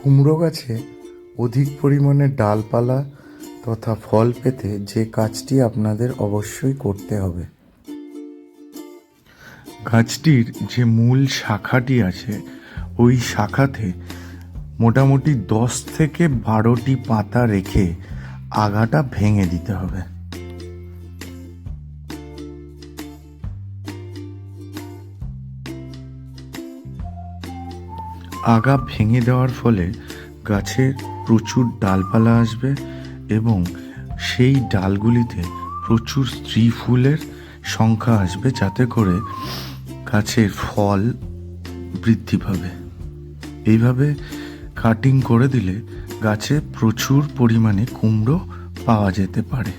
কুমড়ো গাছে অধিক পরিমাণে ডালপালা তথা ফল পেতে যে কাজটি আপনাদের অবশ্যই করতে হবে, গাছটির যে মূল শাখাটি আছে ওই শাখাতে মোটামুটি 10 থেকে 12টি পাতা রেখে আগাটা ভেঙে দিতে হবে। আগা ভেঙে দেওয়ার ফলে গাছের প্রচুর ডালপালা আসবে এবং সেই ডালগুলিতে প্রচুর স্ত্রী ফুলের সংখ্যা আসবে, যাতে করে গাছের ফল বৃদ্ধি পাবে। এইভাবে কাটিং করে দিলে গাছে প্রচুর পরিমাণে কুমড়ো পাওয়া যেতে পারে।